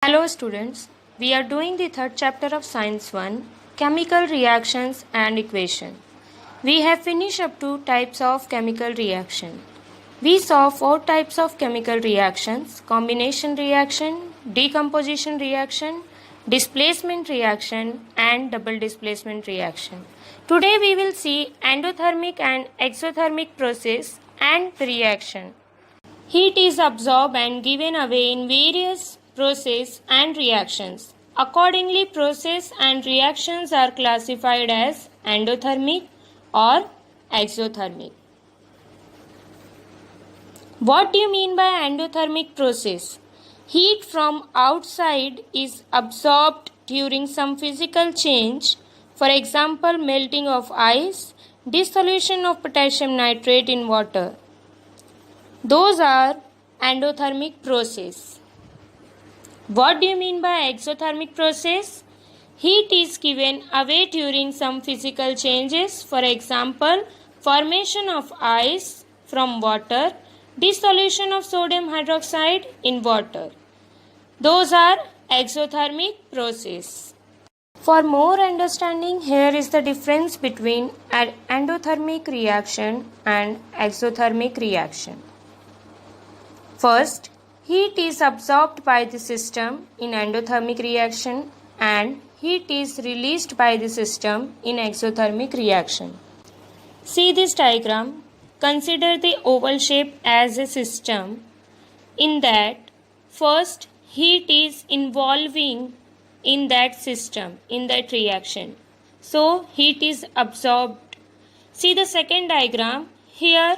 Hello students, we are doing the third chapter of Science 1, Chemical Reactions and Equation. We have finished up to types of chemical reaction. We saw 4 types of chemical reactions: combination reaction, decomposition reaction, displacement reaction and double displacement reaction. Today we will see endothermic and exothermic process and reaction. Heat is absorbed and given away in various processes and reactions. Accordingly, process and reactions are classified as endothermic or exothermic. What do you mean by endothermic process? Heat from outside is absorbed during some physical change, for example, melting of ice, dissolution of potassium nitrate in water. Those are endothermic process. What do you mean by exothermic process? Heat is given away during some physical changes, for example, formation of ice from water, dissolution of sodium hydroxide in water. Those are exothermic process. For more understanding, here is the difference between an endothermic reaction and exothermic reaction. First, heat is absorbed by the system in endothermic reaction and heat is released by the system in exothermic reaction. See this diagram. Consider the oval shape as a system in that first heat is involving in that system, in that reaction. So, heat is absorbed. See the second diagram. Here,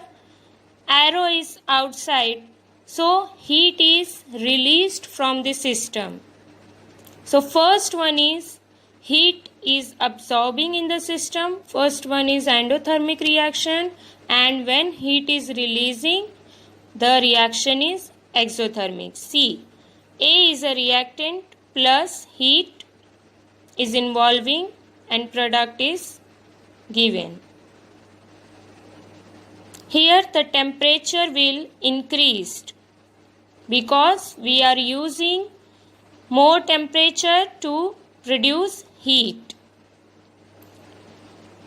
arrow is outside. So, heat is released from the system. So, first one is heat is absorbing in the system. First one is endothermic reaction, and when heat is releasing, the reaction is exothermic. See, A is a reactant plus heat is involving and product is given. Here the temperature will increase because we are using more temperature to produce heat.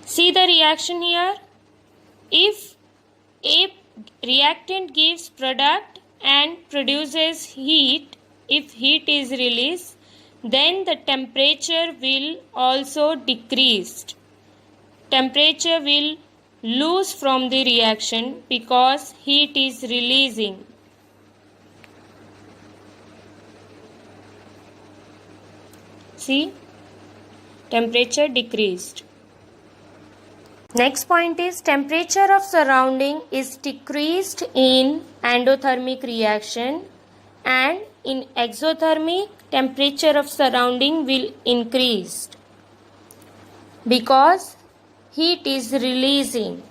See the reaction here. If a reactant gives product and produces heat, if heat is released, then the temperature will also decrease. Temperature will lose from the reaction because heat is releasing. See, temperature decreased. Next point is temperature of surrounding is decreased in endothermic reaction, and in exothermic temperature of surrounding will increase because heat is releasing.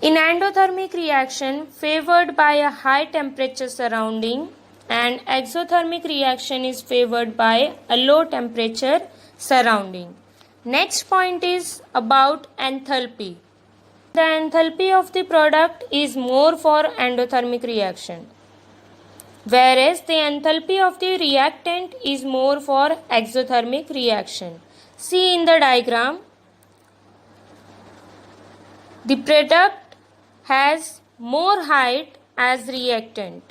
In endothermic reaction favored by a high temperature surrounding, and exothermic reaction is favored by a low temperature surrounding. Next point is about enthalpy. The enthalpy of the product is more for endothermic reaction, whereas the enthalpy of the reactant is more for exothermic reaction. See in the diagram, the product has more height as reactant,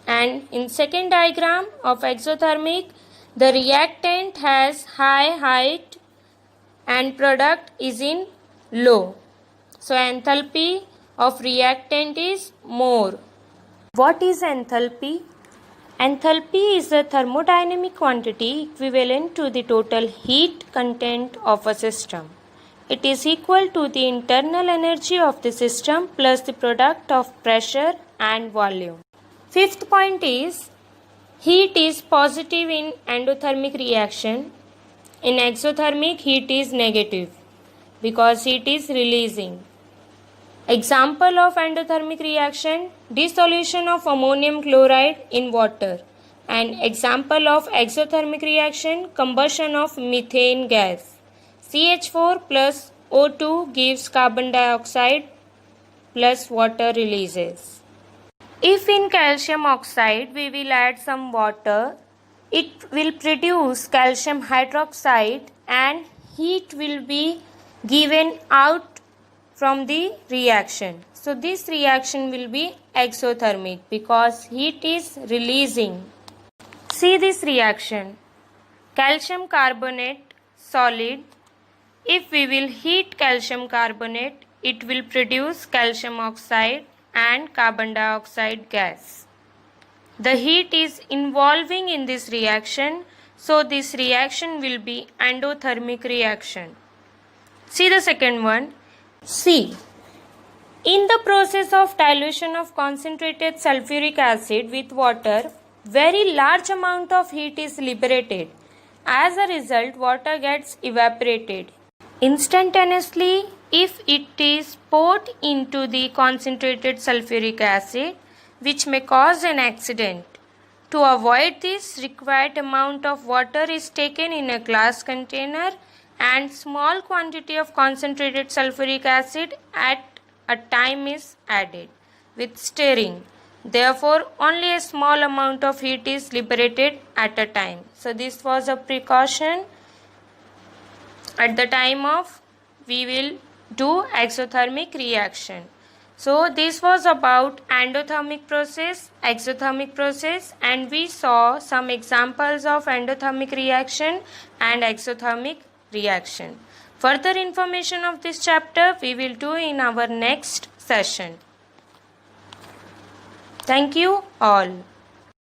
and in second diagram of exothermic, the reactant has high height and product is in low. So enthalpy of reactant is more. What is enthalpy? Enthalpy is a thermodynamic quantity equivalent to the total heat content of a system. It is equal to the internal energy of the system plus the product of pressure and volume. Fifth point is heat is positive in endothermic reaction. In exothermic, heat is negative because heat is releasing. Example of endothermic reaction: dissolution of ammonium chloride in water. And example of exothermic reaction: combustion of methane gas. CH4 plus O2 gives carbon dioxide plus water releases. If in calcium oxide we will add some water, it will produce calcium hydroxide and heat will be given out from the reaction. So this reaction will be exothermic because heat is releasing. See this reaction. Calcium carbonate solid. If we will heat calcium carbonate, it will produce calcium oxide and carbon dioxide gas. The heat is involving in this reaction, so this reaction will be endothermic reaction. See the second one. C. In the process of dilution of concentrated sulfuric acid with water, very large amount of heat is liberated. As a result, water gets evaporated instantaneously if it is poured into the concentrated sulfuric acid, which may cause an accident. To avoid this, required amount of water is taken in a glass container and small quantity of concentrated sulfuric acid at a time is added with stirring. Therefore, only a small amount of heat is liberated at a time. So this was a precaution at the time of we will do exothermic reaction. So this was about endothermic process, exothermic process, and we saw some examples of endothermic reaction and exothermic reaction. Further information of this chapter we will do in our next session. Thank you all.